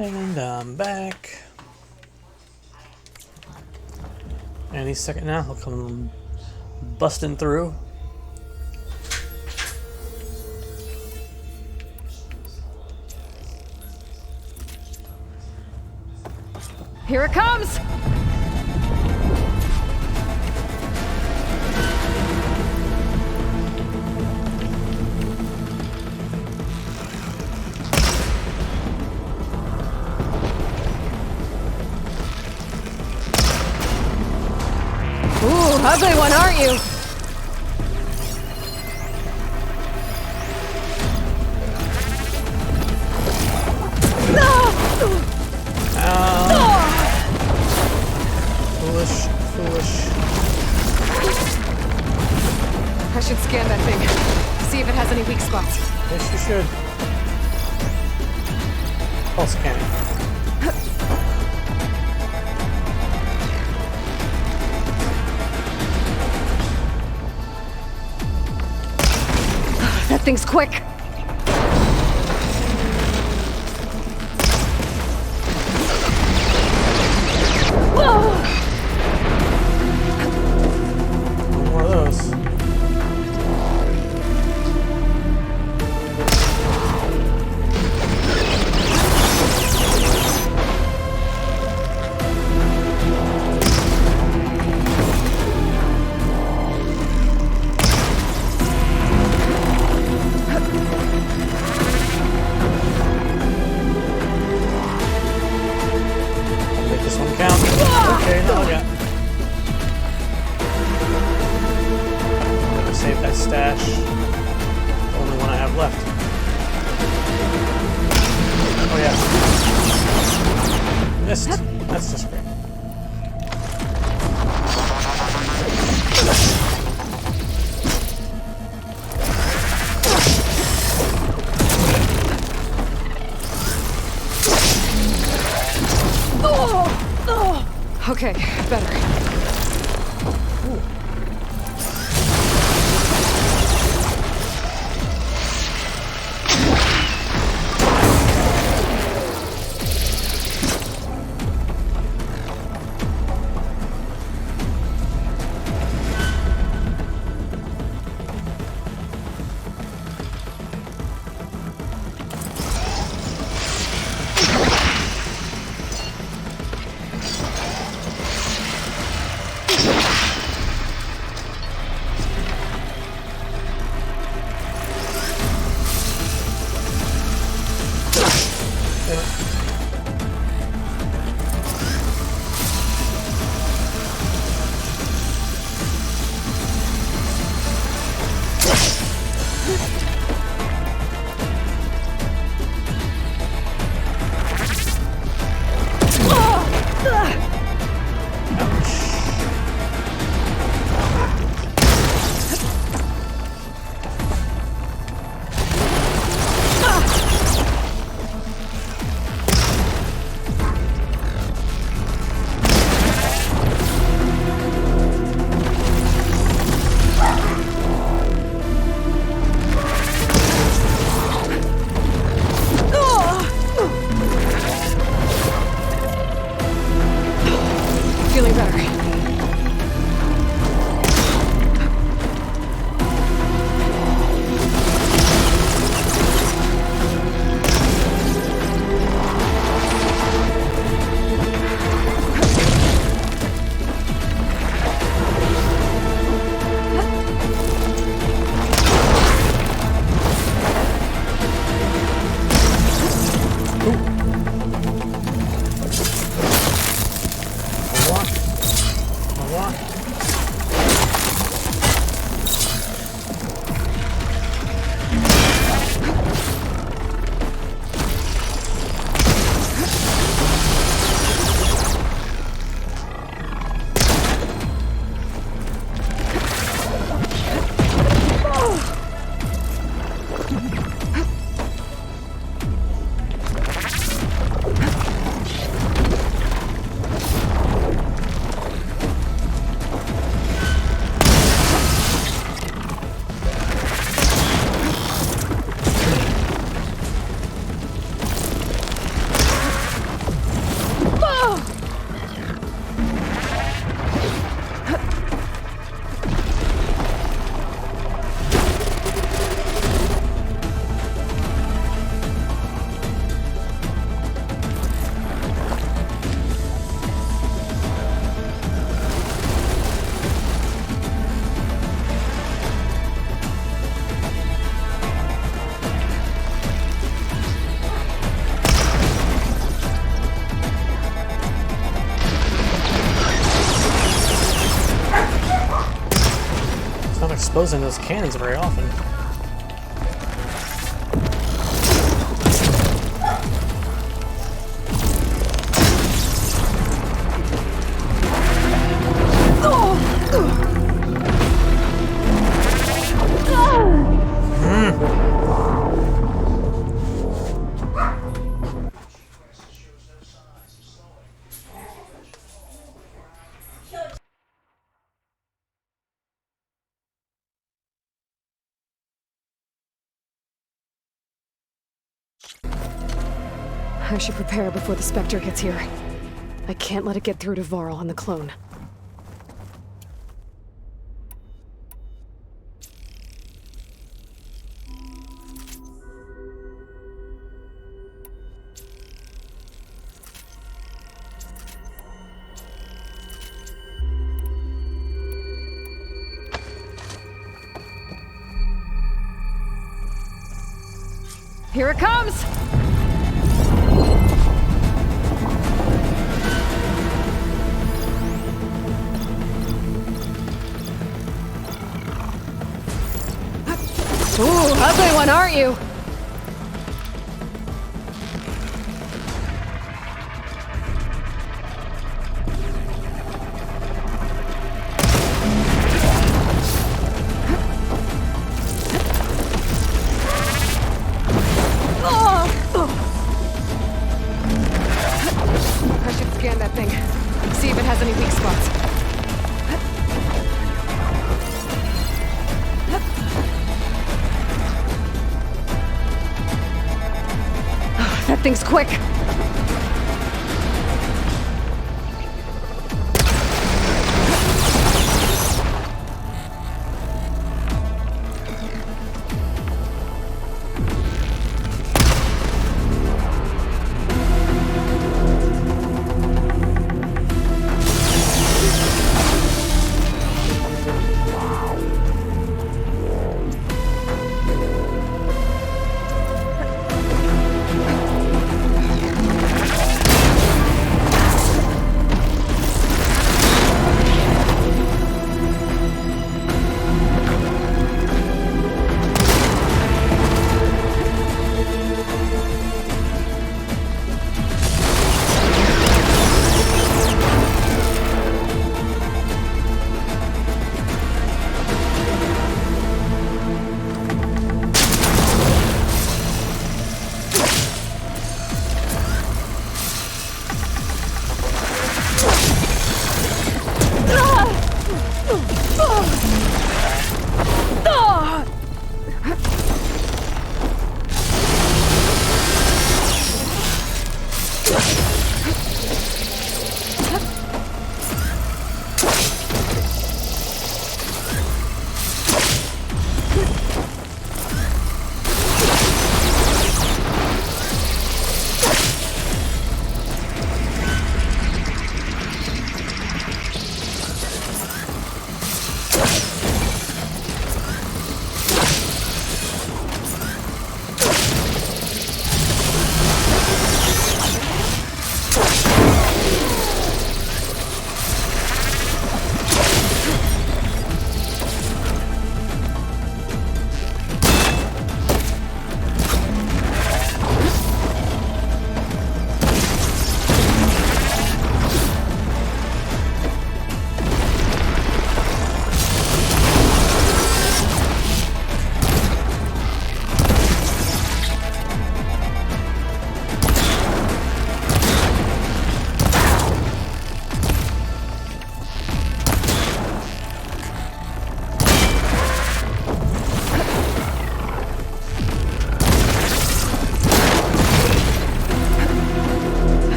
And I'm back. Any second now, he'll come busting through. Here it comes! Ooh, ugly one, aren't you? Foolish. I should scan that thing. See if it has any weak spots. Yes, you should. Pulse scanning. That thing's quick. Whoa! More of those. Make this one count. Okay, now yeah. Save that stash. The only one I have left. Oh yeah. Missed. That's just great. Okay, better. Ooh. exposing those cannons very often. I should prepare before the Spectre gets here. I can't let it get through to Varl and the clone. Here it comes! Ooh, ugly one, aren't you? I should scan that thing. See if it has any weak spots. That thing's quick.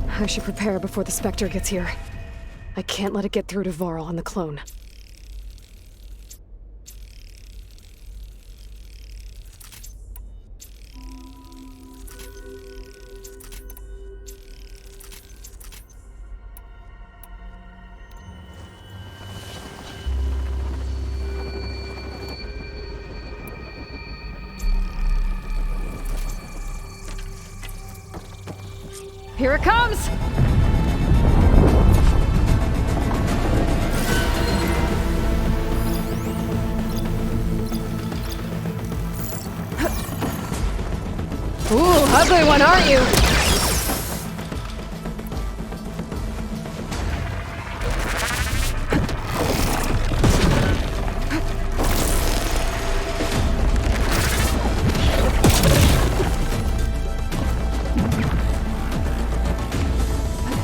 I should prepare before the Spectre gets here. I can't let it get through to Varl and the clone. Here it comes! Ooh, ugly one, aren't you?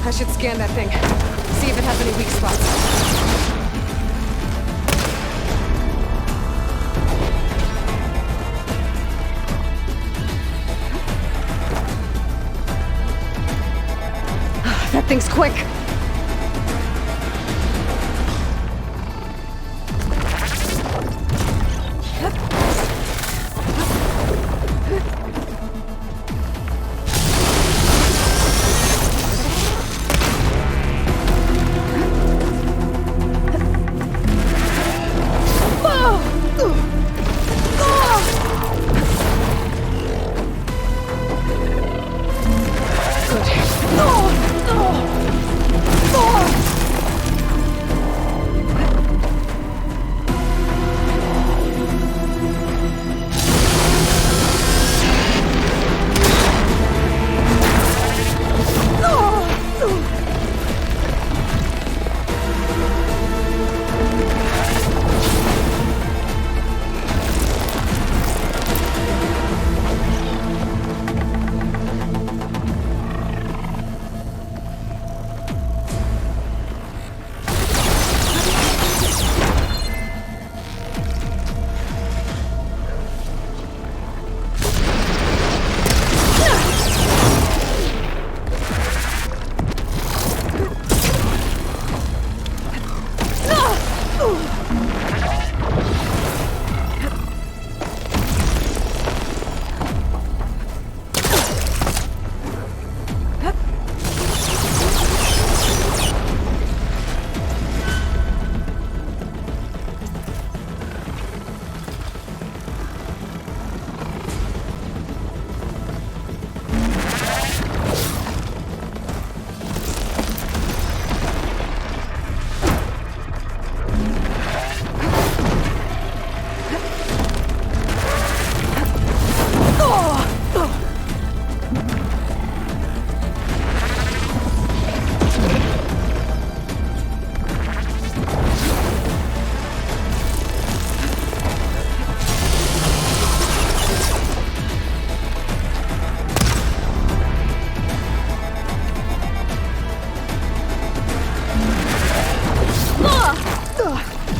I should scan that thing. See if it has any weak spots. That thing's quick.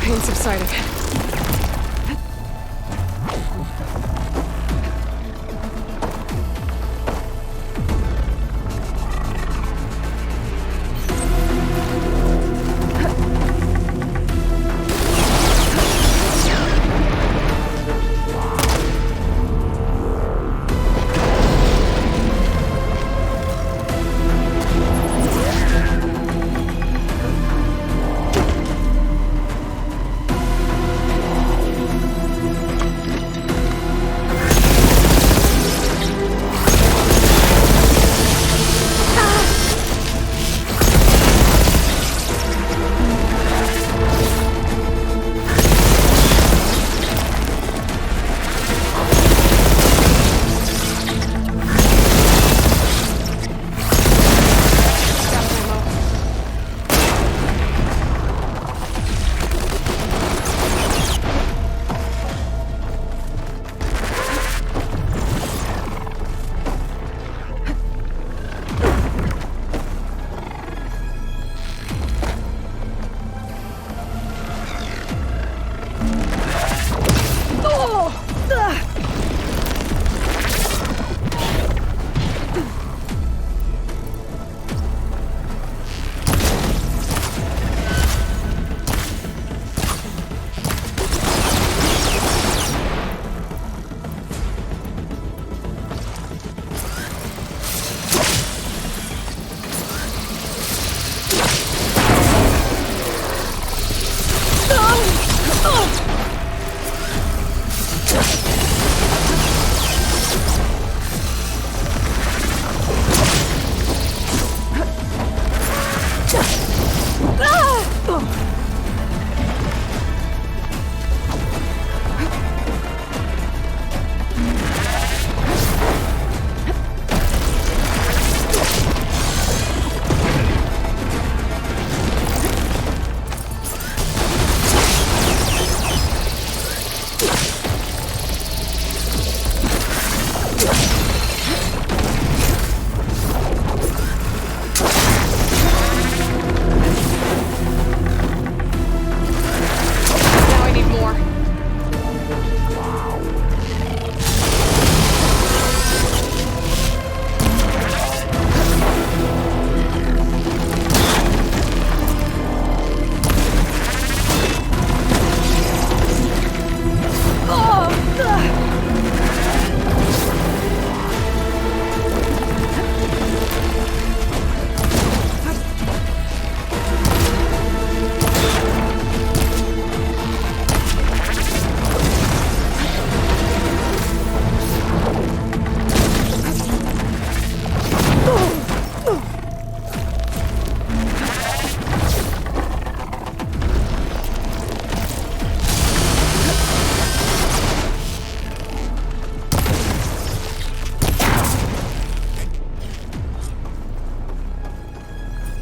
Pain subsiding. Now I need more.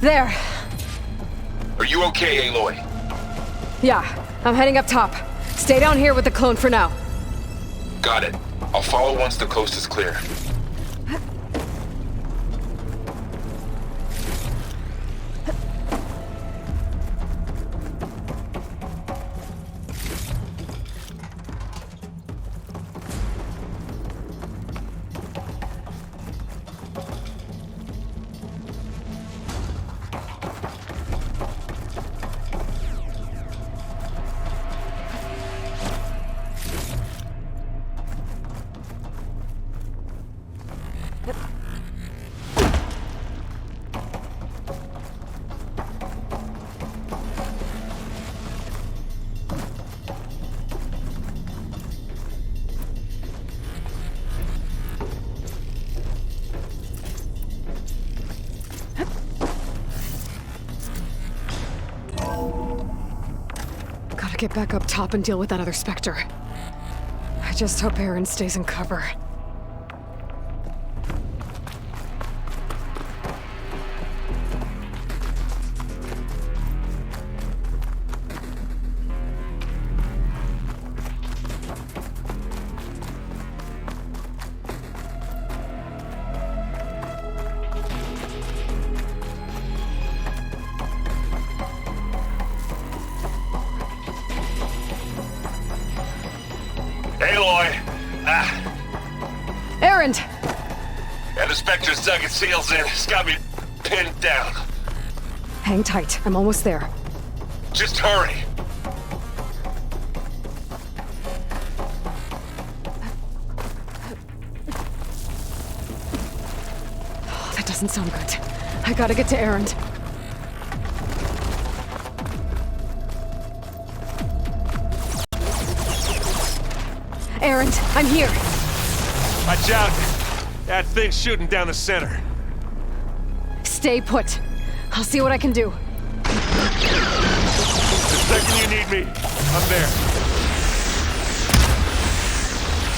There. Are you okay, Aloy? Yeah, I'm heading up top. Stay down here with the clone for now. Got it. I'll follow once the coast is clear. Gotta get back up top and deal with that other Spectre. I just hope Aaron stays in cover. Aloy! Aaron! And the Spectre's dug its heels in. It's got me pinned down. Hang tight, I'm almost there. Just hurry. Oh, that doesn't sound good. I gotta get to Aaron. Aaron, I'm here. Watch out! That thing's shooting down the center. Stay put. I'll see what I can do. The second you need me, I'm there.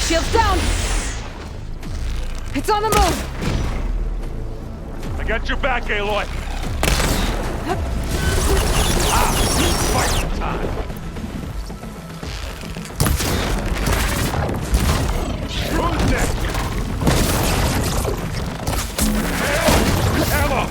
Shields down! It's on the move! I got your back, Aloy. Fight time. Who's next? Ammo!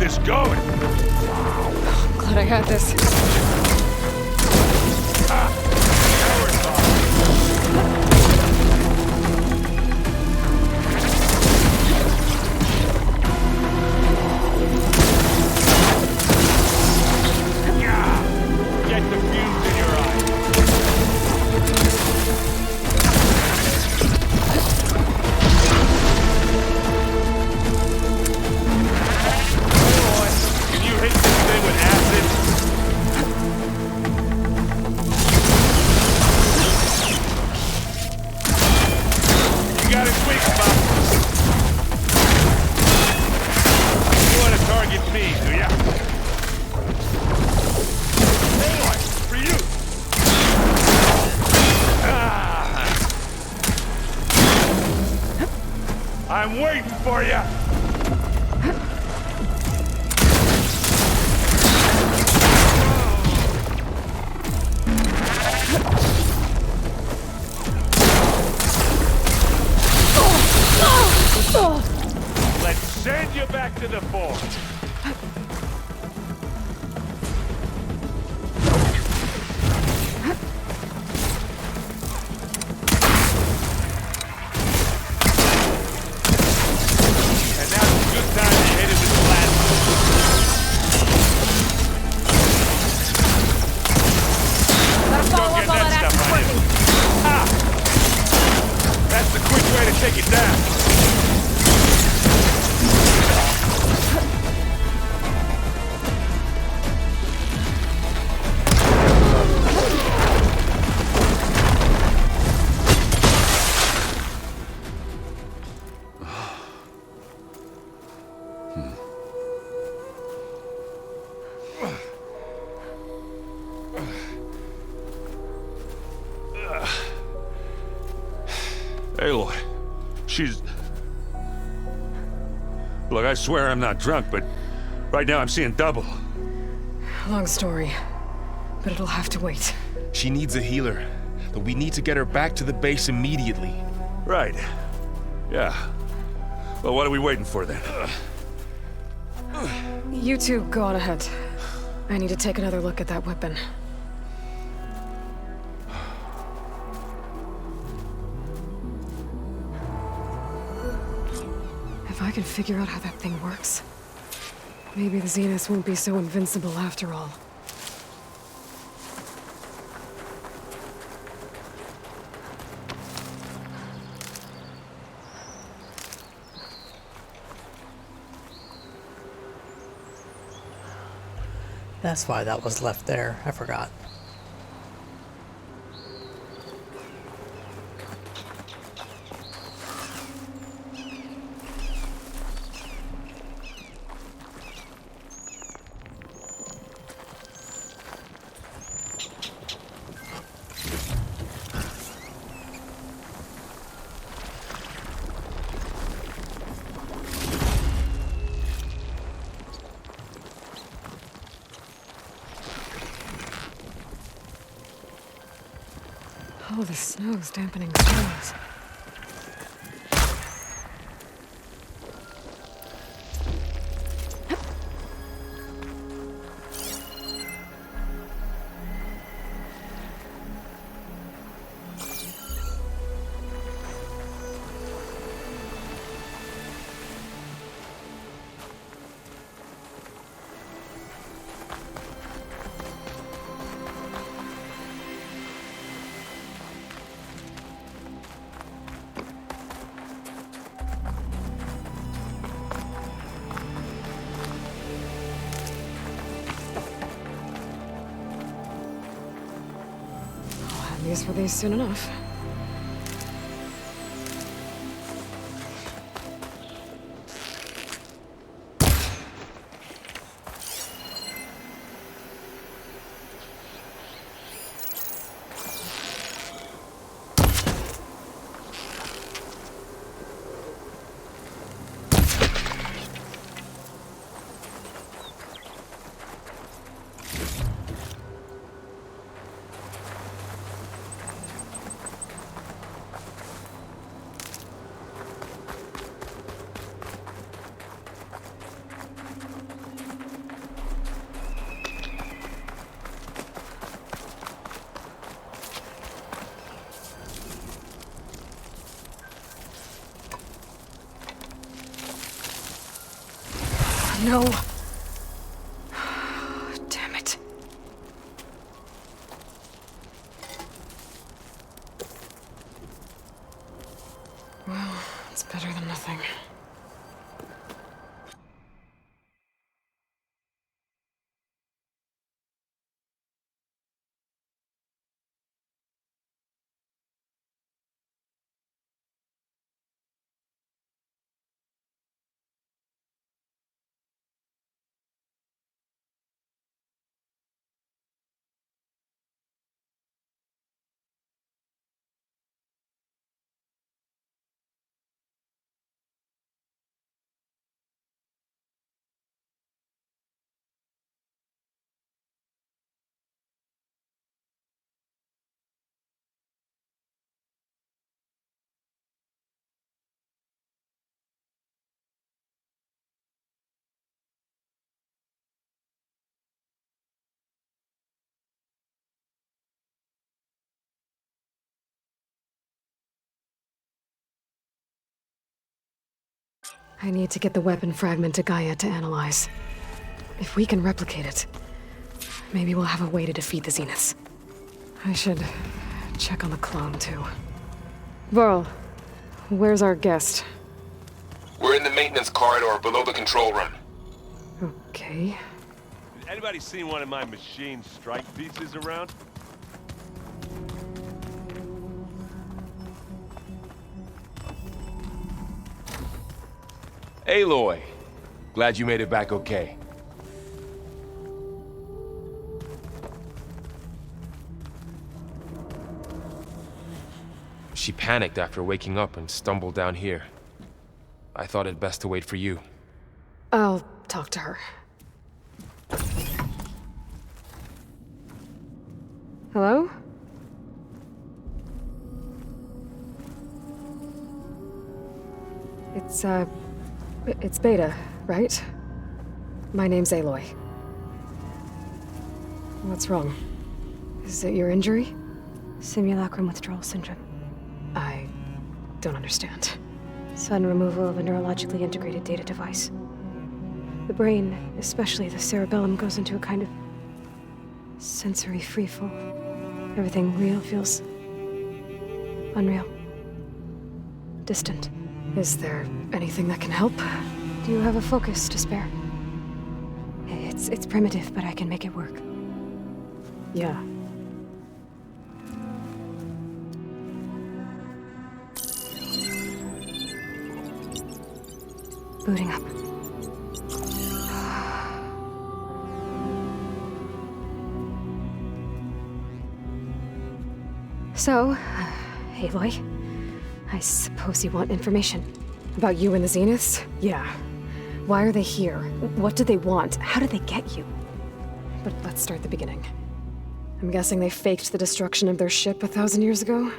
this going? Glad I had this. Get the fumes in your eyes. Can you hit this thing with acid? You got it weak, Bob. You want to target me, do ya? Aloy, for you! I'm waiting for you! Let's send you back to the fort. And now's a good time to hit it with the plasma. Gotta follow Don't up get all that that stuff acid on you. working. Ah! That's the quick way to take it down. Aloy, she's... Look, I swear I'm not drunk, but right now I'm seeing double. Long story, but it'll have to wait. She needs a healer, but we need to get her back to the base immediately. Right. Yeah. Well, what are we waiting for then? You two go on ahead. I need to take another look at that weapon. If I can figure out how that thing works, maybe the Zeniths won't be so invincible after all. That's why that was left there. I forgot. Oh, the snow's dampening stones. Use for these soon enough. No. Damn it. Well, it's better than nothing. I need to get the weapon fragment to Gaia to analyze. If we can replicate it, maybe we'll have a way to defeat the Zeniths. I should check on the clone, too. Varl, where's our guest? We're in the maintenance corridor below the control room. Okay. Anybody seen one of my machine strike pieces around? Aloy, glad you made it back okay. She panicked after waking up and stumbled down here. I thought it best to wait for you. I'll talk to her. Hello? It's Beta, right? My name's Aloy. What's wrong? Is it your injury? Simulacrum withdrawal syndrome. I don't understand. Sudden removal of a neurologically integrated data device. The brain, especially the cerebellum, goes into a kind of sensory freefall. Everything real feels unreal. Distant. Is there anything that can help? Do you have a focus to spare? It's primitive, but I can make it work. Yeah. Booting up. So, Aloy, I suppose you want information. About you and the Zeniths? Yeah. Why are they here? What do they want? How did they get you? But let's start at the beginning. I'm guessing they faked the destruction of their ship 1,000 years ago?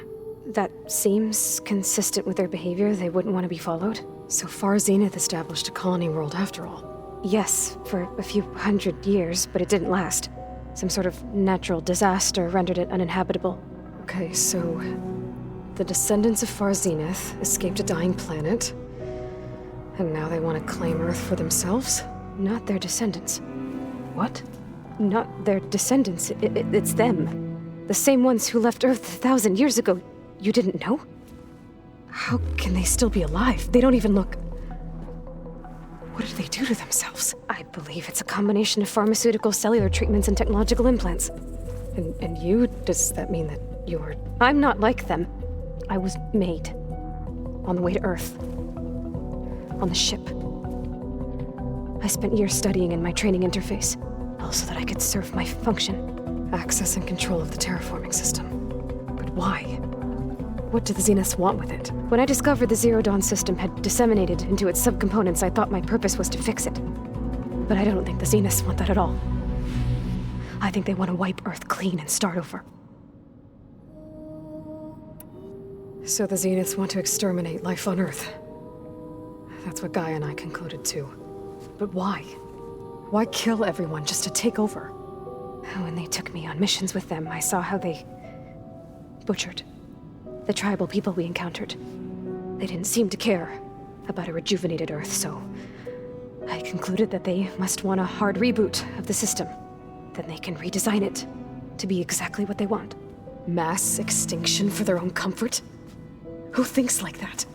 That seems consistent with their behavior. They wouldn't want to be followed. So far, Zenith established a colony world after all. Yes, for a few hundred years, but it didn't last. Some sort of natural disaster rendered it uninhabitable. Okay, so the descendants of Far Zenith escaped a dying planet, and now they want to claim Earth for themselves? Not their descendants. What? Not their descendants. It's them. The same ones who left Earth 1,000 years ago. You didn't know? How can they still be alive? They don't even look... What did they do to themselves? I believe it's a combination of pharmaceutical, cellular treatments, and technological implants. And you? Does that mean that you're... I'm not like them. I was made. On the way to Earth. On the ship. I spent years studying in my training interface, all so that I could serve my function. Access and control of the terraforming system. But why? What do the Zeniths want with it? When I discovered the Zero Dawn system had disseminated into its subcomponents, I thought my purpose was to fix it. But I don't think the Zeniths want that at all. I think they want to wipe Earth clean and start over. So the Zeniths want to exterminate life on Earth. That's what Gaia and I concluded too. But why? Why kill everyone just to take over? When they took me on missions with them, I saw how they butchered the tribal people we encountered. They didn't seem to care about a rejuvenated Earth, so I concluded that they must want a hard reboot of the system. Then they can redesign it to be exactly what they want. Mass extinction for their own comfort? Who thinks like that?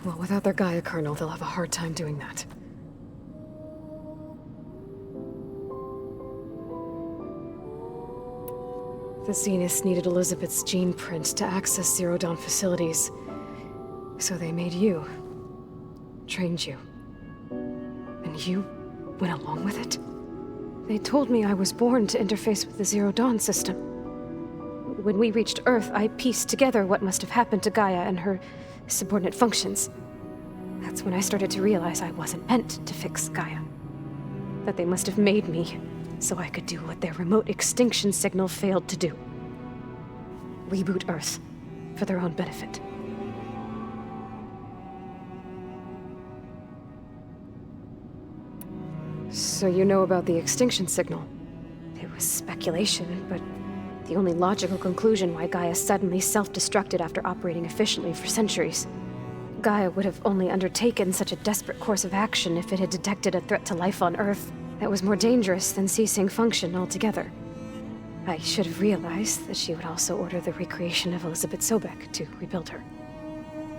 Well, without their Gaia kernel, they'll have a hard time doing that. The Zeniths needed Elizabeth's gene print to access Zero Dawn facilities. So they made you. Trained you. And you went along with it? They told me I was born to interface with the Zero Dawn system. When we reached Earth, I pieced together what must have happened to Gaia and her subordinate functions. That's when I started to realize I wasn't meant to fix Gaia. That they must have made me so I could do what their remote extinction signal failed to do. Reboot Earth for their own benefit. So you know about the extinction signal? It was speculation, but the only logical conclusion why Gaia suddenly self-destructed after operating efficiently for centuries. Gaia would have only undertaken such a desperate course of action if it had detected a threat to life on Earth that was more dangerous than ceasing function altogether. I should have realized that she would also order the recreation of Elizabeth Sobek to rebuild her.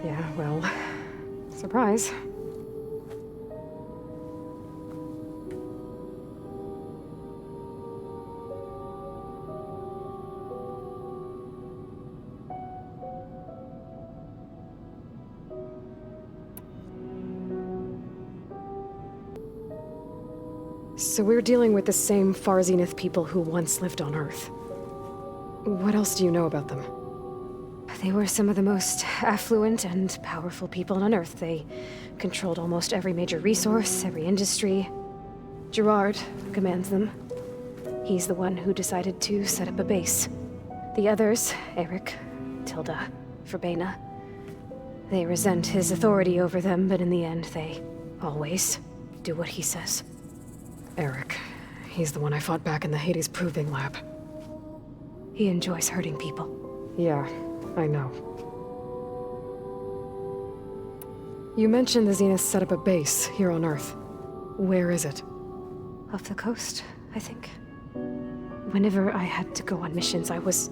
Yeah, well, surprise. So we're dealing with the same Far Zenith people who once lived on Earth. What else do you know about them? They were some of the most affluent and powerful people on Earth. They controlled almost every major resource, every industry. Gerard commands them. He's the one who decided to set up a base. The others, Eric, Tilda, Verbena, they resent his authority over them, but in the end, they always do what he says. Eric. He's the one I fought back in the Hades Proving Lab. He enjoys hurting people. Yeah, I know. You mentioned the Zeniths set up a base here on Earth. Where is it? Off the coast, I think. Whenever I had to go on missions, I was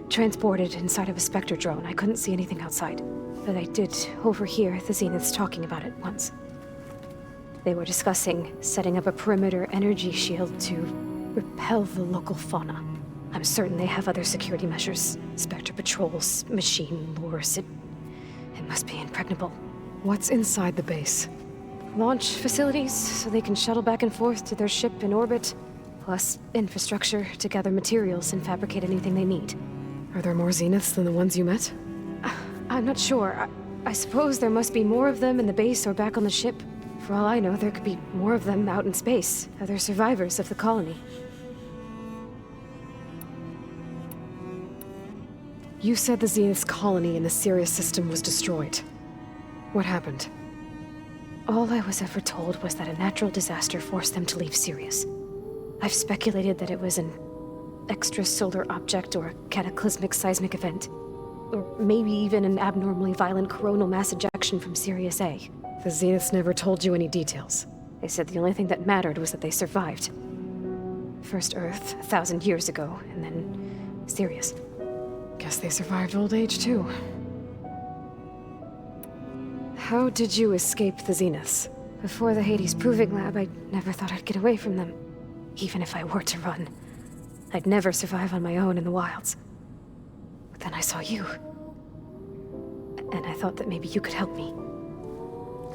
transported inside of a Spectre drone. I couldn't see anything outside. But I did overhear the Zeniths talking about it once. They were discussing setting up a perimeter energy shield to repel the local fauna. I'm certain they have other security measures. Spectre patrols, machine lures. It must be impregnable. What's inside the base? Launch facilities, so they can shuttle back and forth to their ship in orbit. Plus infrastructure to gather materials and fabricate anything they need. Are there more Zeniths than the ones you met? I'm not sure. I suppose there must be more of them in the base or back on the ship. For all I know, there could be more of them out in space, other survivors of the colony. You said the Zenith's colony in the Sirius system was destroyed. What happened? All I was ever told was that a natural disaster forced them to leave Sirius. I've speculated that it was an extrasolar object or a cataclysmic seismic event. Or maybe even an abnormally violent coronal mass ejection from Sirius A. The Zeniths never told you any details. They said the only thing that mattered was that they survived. First Earth, 1,000 years ago, and then Sirius. Guess they survived old age, too. How did you escape the Zeniths? Before the Hades Proving Lab, I never thought I'd get away from them. Even if I were to run. I'd never survive on my own in the wilds. But then I saw you. And I thought that maybe you could help me.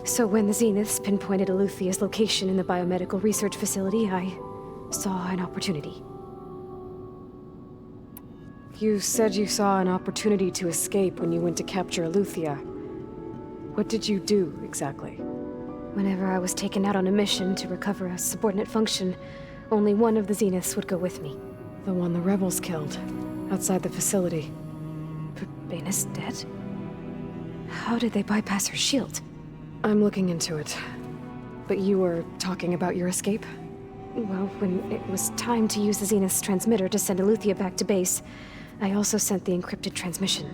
So when the Zeniths pinpointed Aluthia's location in the biomedical research facility, I saw an opportunity. You said you saw an opportunity to escape when you went to capture Aluthia. What did you do, exactly? Whenever I was taken out on a mission to recover a subordinate function, only one of the Zeniths would go with me. The one the rebels killed, outside the facility. Bena's dead? How did they bypass her shield? I'm looking into it. But you were talking about your escape? Well, when it was time to use the Zenith's transmitter to send Aluthia back to base, I also sent the encrypted transmission.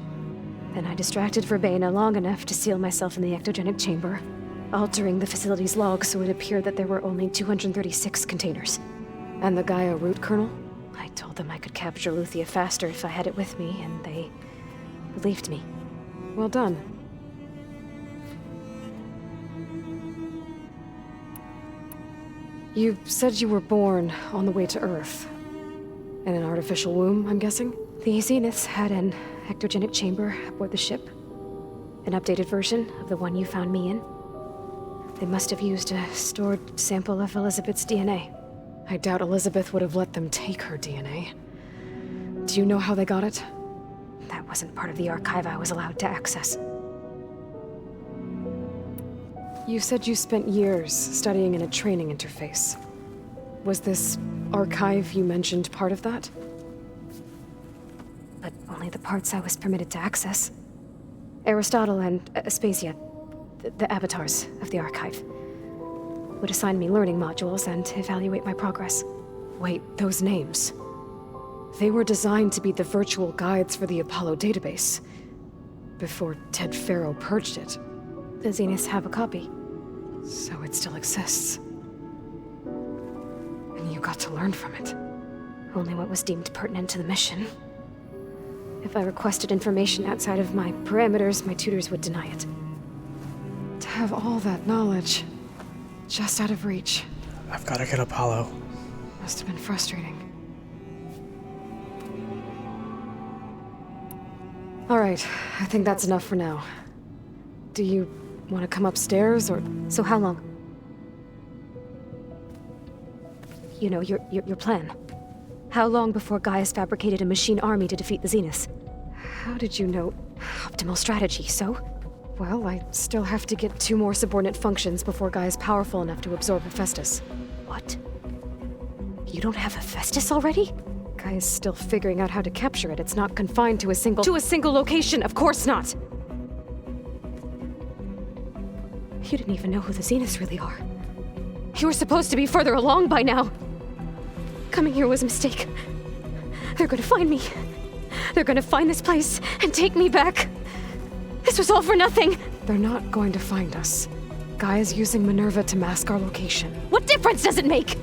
Then I distracted Verbena long enough to seal myself in the ectogenic chamber, altering the facility's log so it appeared that there were only 236 containers. And the Gaia root kernel? I told them I could capture Luthia faster if I had it with me, and they believed me. Well done. You said you were born on the way to Earth. In an artificial womb, I'm guessing? The Zeniths had an ectogenic chamber aboard the ship. An updated version of the one you found me in. They must have used a stored sample of Elizabeth's DNA. I doubt Elizabeth would have let them take her DNA. Do you know how they got it? That wasn't part of the archive I was allowed to access. You said you spent years studying in a training interface. Was this archive you mentioned part of that? But only the parts I was permitted to access. Aristotle and Aspasia, the avatars of the archive, would assign me learning modules and evaluate my progress. Wait, those names. They were designed to be the virtual guides for the Apollo database. Before Ted Faro purged it. The Zeniths have a copy. So it still exists. And you got to learn from it. Only what was deemed pertinent to the mission. If I requested information outside of my parameters, my tutors would deny it. To have all that knowledge, just out of reach. I've got to get Apollo. Must have been frustrating. All right, I think that's enough for now. Do you want to come upstairs, or...? So how long? You know, your plan. How long before Gaia's fabricated a machine army to defeat the Zeniths? How did you know? Optimal strategy, so? Well, I still have to get 2 more subordinate functions before Gaia's powerful enough to absorb Hephaestus. What? You don't have Hephaestus already? Gaia's still figuring out how to capture it. It's not confined to a single... To a single location, of course not! You didn't even know who the Zeniths really are. You were supposed to be further along by now! Coming here was a mistake. They're gonna find me. They're gonna find this place and take me back. This was all for nothing. They're not going to find us. Gaia's using Minerva to mask our location. What difference does it make?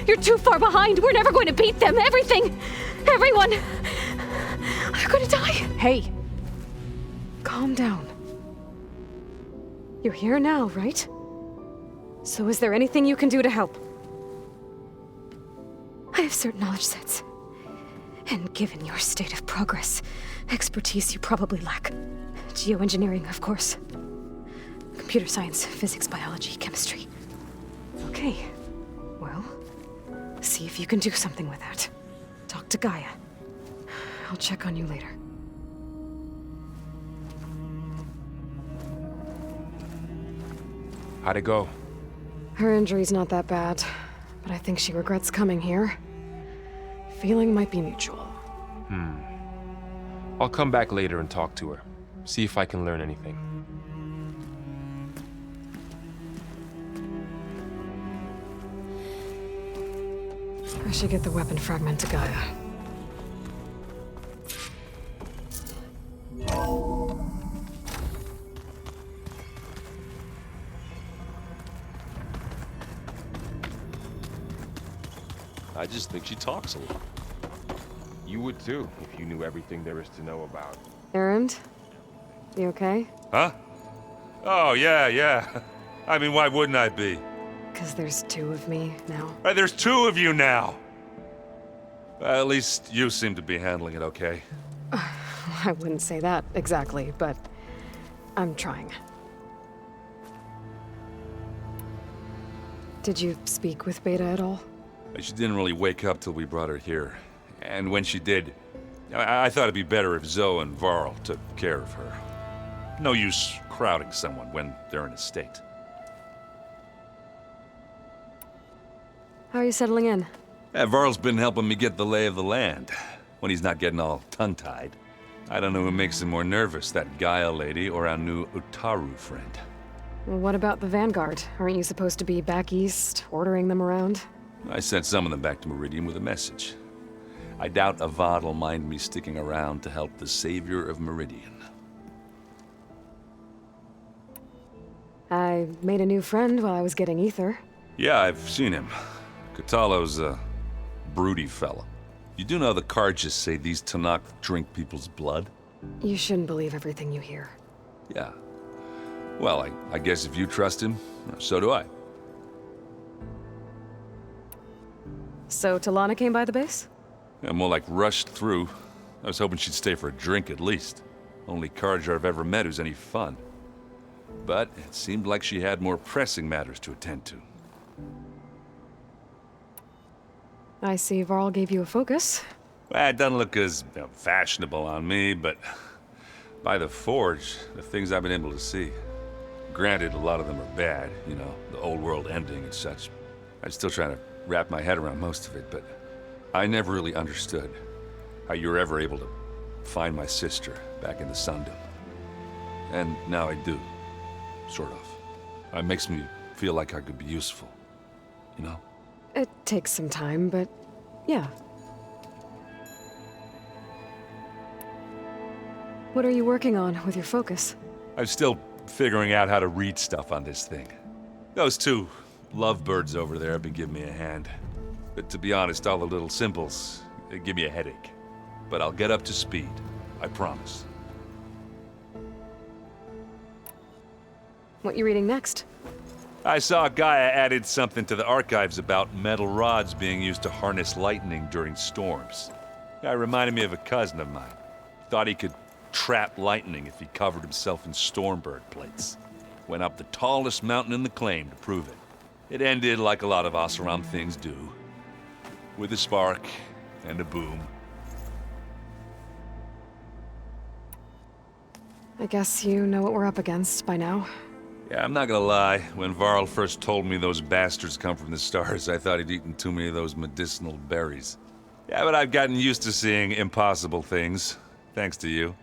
You're too far behind. We're never going to beat them. Everything. Everyone. They're gonna die. Hey. Calm down. You're here now, right? So is there anything you can do to help? I have certain knowledge sets. And given your state of progress, expertise you probably lack. Geoengineering, of course. Computer science, physics, biology, chemistry. Okay. Well, see if you can do something with that. Talk to Gaia. I'll check on you later. How'd it go? Her injury's not that bad, but I think she regrets coming here. Feeling might be mutual. I'll come back later and talk to her. See if I can learn anything. I should get the weapon fragment to Gaia. I just think she talks a lot. You would too, if you knew everything there is to know about. Errand? You okay? Huh? Oh, yeah. I mean, why wouldn't I be? Because there's 2 of me now. There's 2 of you now! At least you seem to be handling it okay. I wouldn't say that exactly, but I'm trying. Did you speak with Beta at all? She didn't really wake up till we brought her here. And when she did, I thought it'd be better if Zoe and Varl took care of her. No use crowding someone when they're in a state. How are you settling in? Varl's been helping me get the lay of the land, when he's not getting all tongue-tied. I don't know who makes him more nervous, that Gaia lady or our new Utaru friend. Well, what about the Vanguard? Aren't you supposed to be back east, ordering them around? I sent some of them back to Meridian with a message. I doubt Avad will mind me sticking around to help the savior of Meridian. I I made a new friend while I was getting ether. Yeah, I've seen him. Catalo's a broody fella. You do know the cards just say these Tanakh drink people's blood? You shouldn't believe everything you hear. Yeah. Well, I guess if you trust him, so do I. So Talana came by the base? Yeah, more like rushed through. I was hoping she'd stay for a drink at least. Only Carja I've ever met who's any fun. But it seemed like she had more pressing matters to attend to. I see Varl gave you a focus. Well, it doesn't look as fashionable on me, but by the Forge, the things I've been able to see. Granted, a lot of them are bad, you know, the old world ending and such. I'm still trying to wrap my head around most of it, but I never really understood how you were ever able to find my sister back in the Sundom. And now I do, sort of. It makes me feel like I could be useful, you know? It takes some time, but yeah. What are you working on with your focus? I'm still figuring out how to read stuff on this thing. Those two lovebirds over there have been giving me a hand. But to be honest, all the little symbols, they give me a headache. But I'll get up to speed, I promise. What you reading next? I saw Gaia added something to the archives about metal rods being used to harness lightning during storms. Guy reminded me of a cousin of mine. Thought he could trap lightning if he covered himself in Stormbird plates. Went up the tallest mountain in the claim to prove it. It ended like a lot of Oseram things do. With a spark and a boom. I guess you know what we're up against by now. Yeah, I'm not gonna lie. When Varl first told me those bastards come from the stars, I thought he'd eaten too many of those medicinal berries. Yeah, but I've gotten used to seeing impossible things, thanks to you.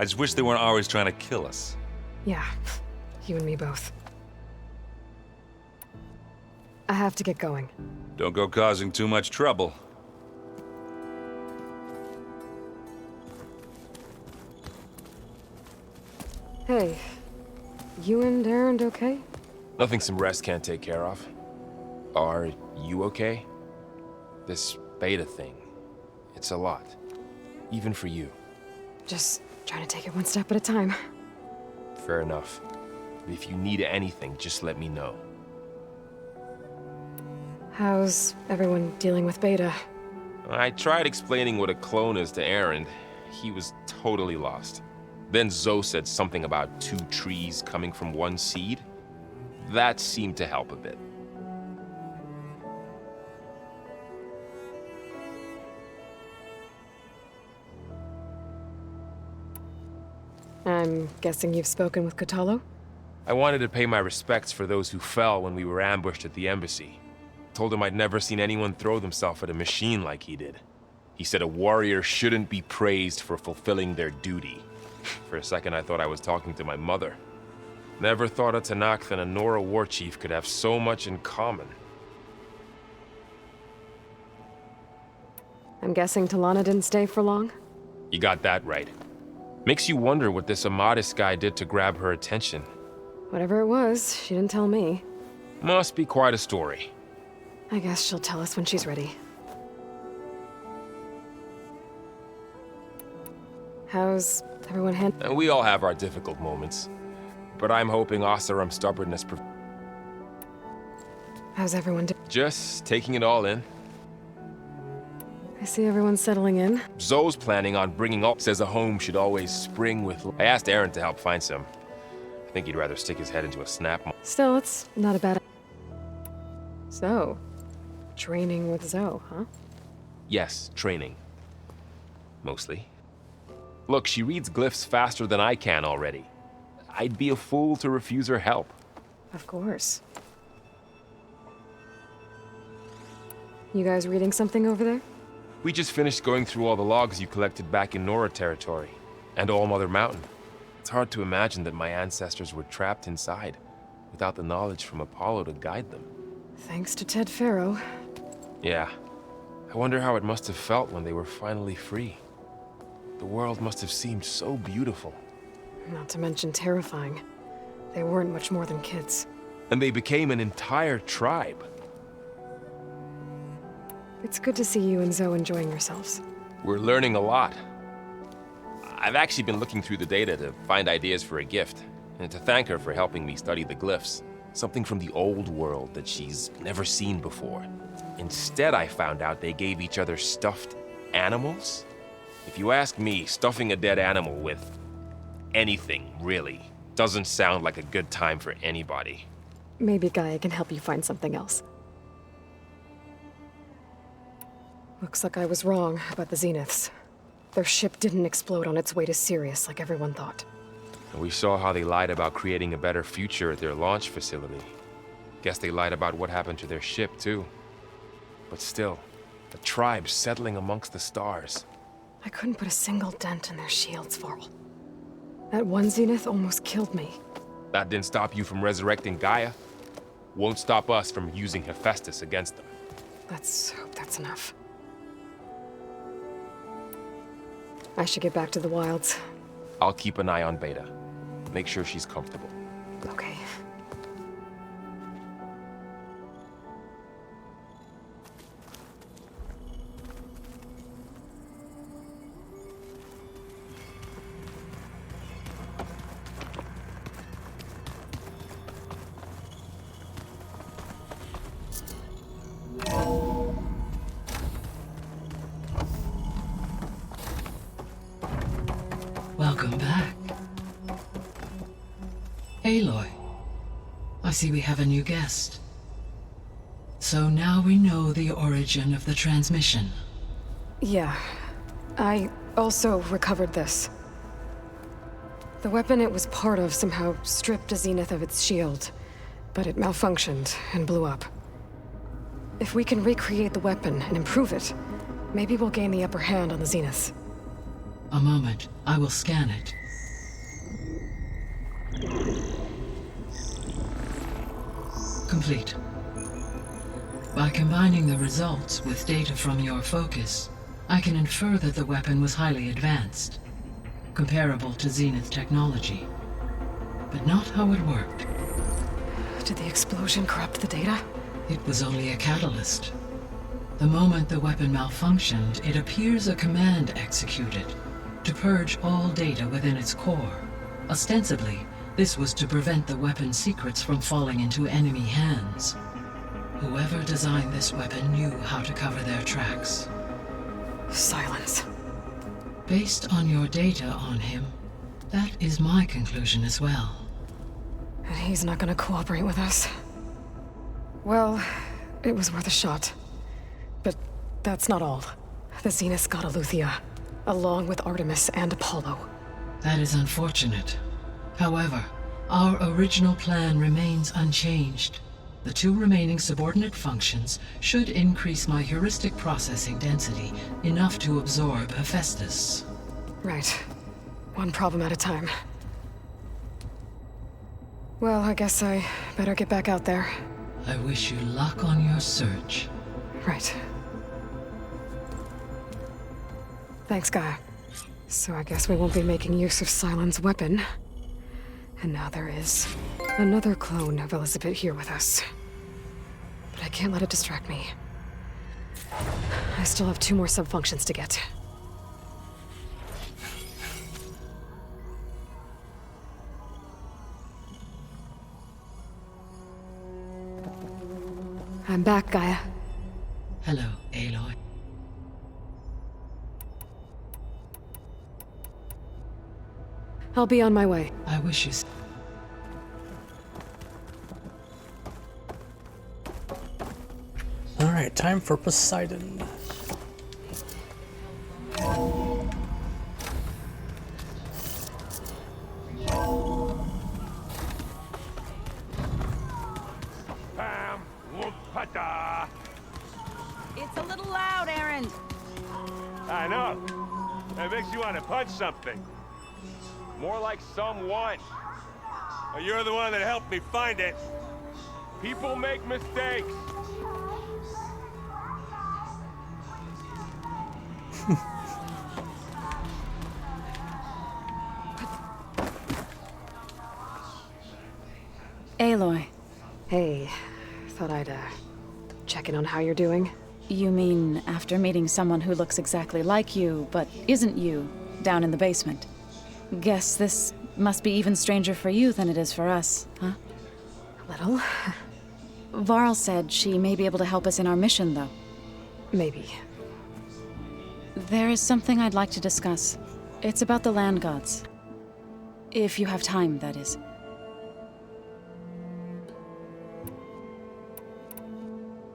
I just wish they weren't always trying to kill us. Yeah, you and me both. I have to get going. Don't go causing too much trouble. Hey, you and Aaron okay? Nothing some rest can't take care of. Are you okay? This beta thing, it's a lot. Even for you. Just trying to take it one step at a time. Fair enough. If you need anything, just let me know. How's everyone dealing with Beta? I tried explaining what a clone is to Aaron. He was totally lost. Then Zoe said something about 2 trees coming from 1 seed. That seemed to help a bit. I'm guessing you've spoken with Catalo? I wanted to pay my respects for those who fell when we were ambushed at the embassy. Told him I'd never seen anyone throw themselves at a machine like he did. He said a warrior shouldn't be praised for fulfilling their duty. For a second, I thought I was talking to my mother. Never thought a Tanakh and a Nora war chief could have so much in common. I'm guessing Talana didn't stay for long? You got that right. Makes you wonder what this Amadis guy did to grab her attention. Whatever it was, she didn't tell me. Must be quite a story. I guess she'll tell us when she's ready. How's everyone And we all have our difficult moments. But I'm hoping Oseram's stubbornness How's everyone just taking it all in. I see everyone settling in. Zoe's planning on bringing up says a home should always spring with... I asked Aaron to help find some. I think he'd rather stick his head into a snap. Still, it's not a bad... So, training with Zoe, huh? Yes, training. Mostly. Look, she reads glyphs faster than I can already. I'd be a fool to refuse her help. Of course. You guys reading something over there? We just finished going through all the logs you collected back in Nora territory, and All Mother Mountain. It's hard to imagine that my ancestors were trapped inside, without the knowledge from Apollo to guide them. Thanks to Ted Faro. Yeah. I wonder how it must have felt when they were finally free. The world must have seemed so beautiful. Not to mention terrifying. They weren't much more than kids. And they became an entire tribe. It's good to see you and Zoe enjoying yourselves. We're learning a lot. I've actually been looking through the data to find ideas for a gift, and to thank her for helping me study the glyphs. Something from the old world that she's never seen before. Instead, I found out they gave each other stuffed animals. If you ask me, stuffing a dead animal with anything, really, doesn't sound like a good time for anybody. Maybe Gaia can help you find something else. Looks like I was wrong about the Zeniths. Their ship didn't explode on its way to Sirius like everyone thought. And we saw how they lied about creating a better future at their launch facility. Guess they lied about what happened to their ship, too. But still, the tribe settling amongst the stars. I couldn't put a single dent in their shields, Varl. That one Zenith almost killed me. That didn't stop you from resurrecting Gaia. Won't stop us from using Hephaestus against them. Let's hope that's enough. I should get back to the wilds. I'll keep an eye on Beta. Make sure she's comfortable. Okay. Welcome back. Aloy, I see we have a new guest. So now we know the origin of the transmission. Yeah. I also recovered this. The weapon it was part of somehow stripped a Zenith of its shield, but it malfunctioned and blew up. If we can recreate the weapon and improve it, maybe we'll gain the upper hand on the Zeniths. A moment, I will scan it. Complete. By combining the results with data from your focus, I can infer that the weapon was highly advanced, comparable to Zenith technology, but not how it worked. Did the explosion corrupt the data? It was only a catalyst. The moment the weapon malfunctioned, it appears a command executed to purge all data within its core. Ostensibly, this was to prevent the weapon's secrets from falling into enemy hands. Whoever designed this weapon knew how to cover their tracks. Silence. Based on your data on him, that is my conclusion as well. And he's not gonna cooperate with us. Well, it was worth a shot. But that's not all. The Zeniths got Aletheia, along with Artemis and Apollo. That is unfortunate. However, our original plan remains unchanged. The two remaining subordinate functions should increase my heuristic processing density enough to absorb Hephaestus. Right. One problem at a time. Well, I guess I better get back out there. I wish you luck on your search. Right. Thanks, Gaia. So I guess we won't be making use of Cylon's weapon. And now there is another clone of Elizabeth here with us. But I can't let it distract me. I still have 2 more sub-functions to get. I'm back, Gaia. Hello, Aloy. I'll be on my way. I wish you... Alright, time for Poseidon. Bam! Whoop-a-da! It's a little loud, Aaron. I know. That makes you want to punch something. More like someone. Well, you're the one that helped me find it. People make mistakes. Aloy, Hey, thought I'd, check in on how you're doing. You mean after meeting someone who looks exactly like you, but isn't you, down in the basement? Guess this must be even stranger for you than it is for us, huh? A little. Varl said she may be able to help us in our mission, though. Maybe. There is something I'd like to discuss. It's about the land gods. If you have time, that is.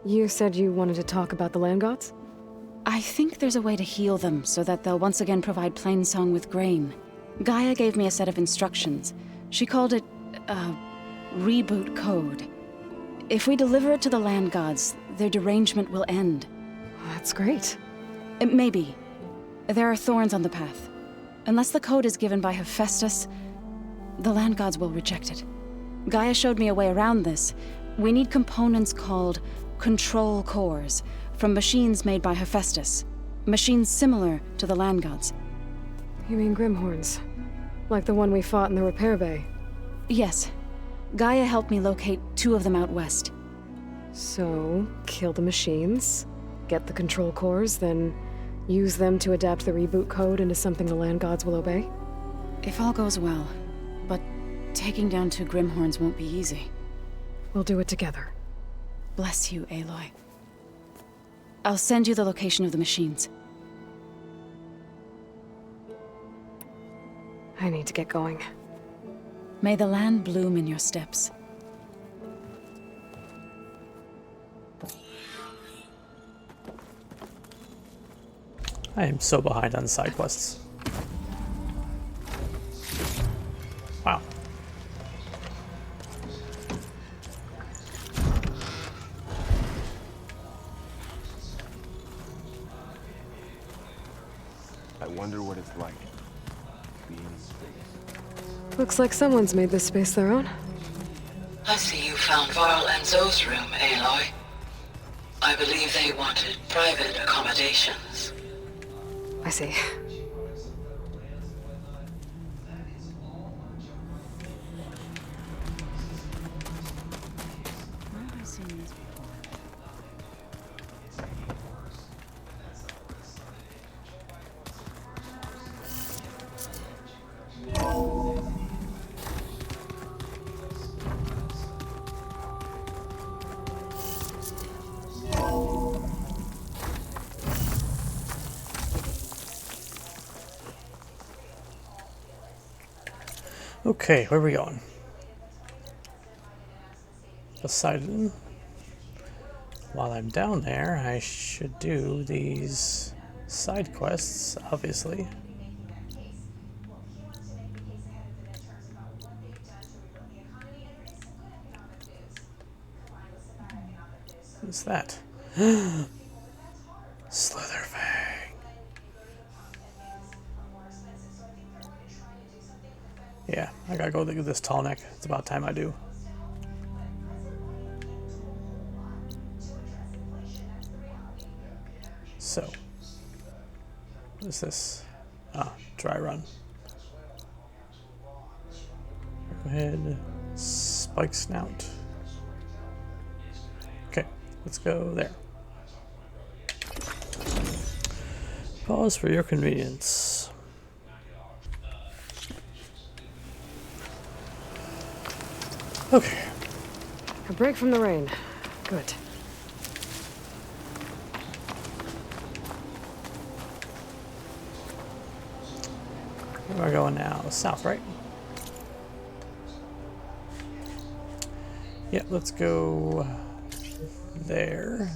You said you wanted to talk about the land gods? I think there's a way to heal them so that they'll once again provide Plainsong with grain. Gaia gave me a set of instructions. She called it, reboot code. If we deliver it to the land gods, their derangement will end. That's great. Maybe. There are thorns on the path. Unless the code is given by Hephaestus, the land gods will reject it. Gaia showed me a way around this. We need components called control cores from machines made by Hephaestus. Machines similar to the land gods. You mean Grimhorns? Like the one we fought in the repair bay? Yes. Gaia helped me locate 2 of them out west. So, kill the machines, get the control cores, then use them to adapt the reboot code into something the land gods will obey? If all goes well. But taking down 2 Grimhorns won't be easy. We'll do it together. Bless you, Aloy. I'll send you the location of the machines. I need to get going. May the land bloom in your steps. I am so behind on side quests. Wow. I wonder what it's like. Being in space. Looks like someone's made this space their own. I see you found Varl and Zoe's room, Aloy. I believe they wanted private accommodations. I see. Where have I seen these before? Okay, where are we going? Poseidon. While I'm down there, I should do these side quests, obviously. What's that? Slitherfang. Yeah, I gotta go look at this tall neck. It's about time I do. So, what is this? Ah, dry run. Go ahead, spike snout. Okay, let's go there. Pause for your convenience. Okay. A break from the rain. Good. Where am I going now? South, right? Yeah, let's go there.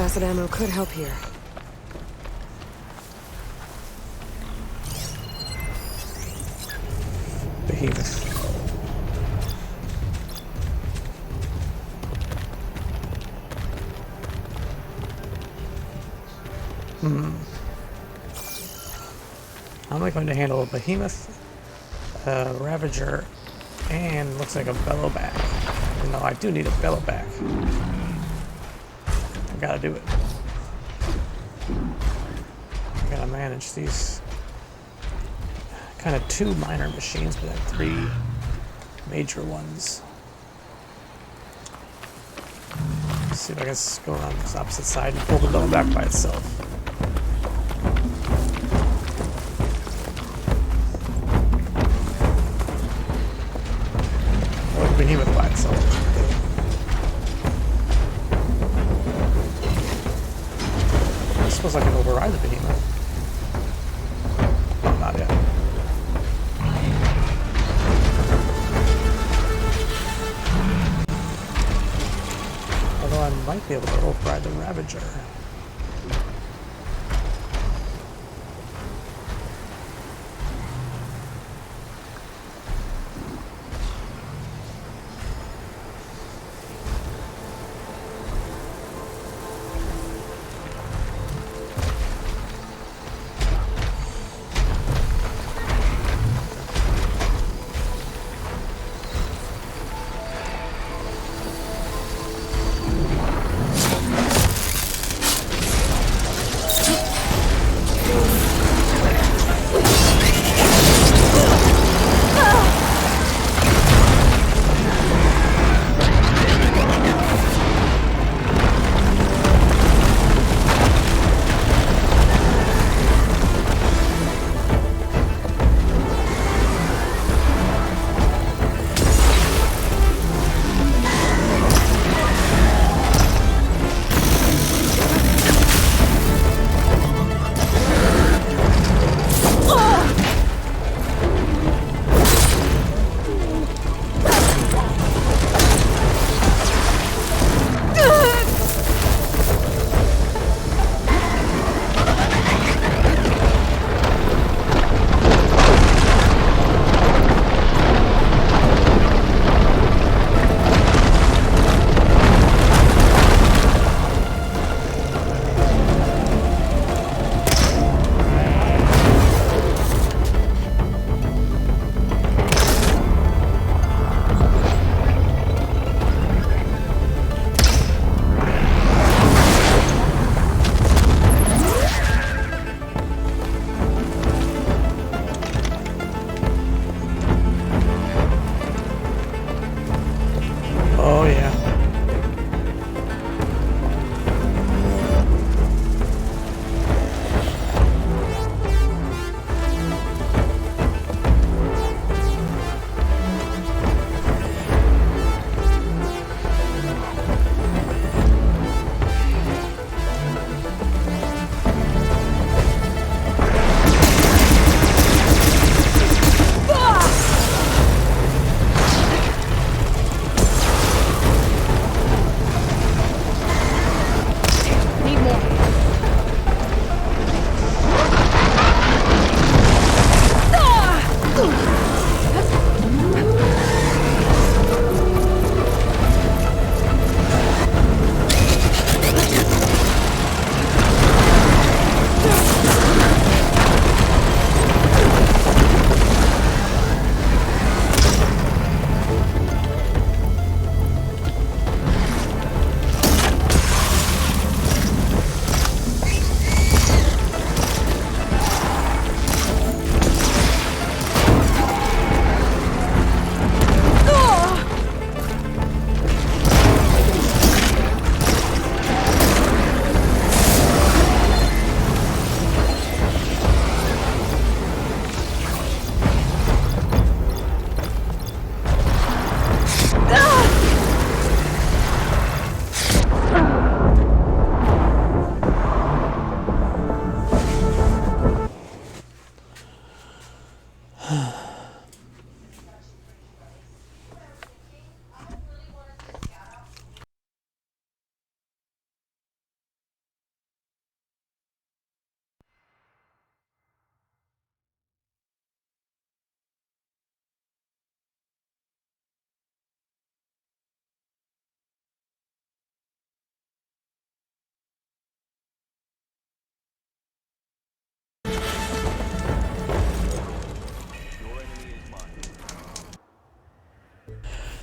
acid ammo could help here. Behemoth. How am I going to handle a behemoth, a ravager, and looks like a bellowback? Even though I do need a bellowback. I gotta do it. I gotta manage these kind of two minor machines, but then three major ones. Let's see if I can go around this opposite side and pull the bellowback by itself. Behemoth by itself. I suppose I can override the behemoth. Oh, not yet. Although I might be able to override the Ravager.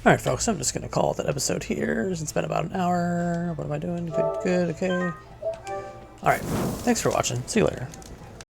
Alright, folks, I'm just going to call that episode here. It's been about an hour. What am I doing? Good, okay. Alright, thanks for watching. See you later.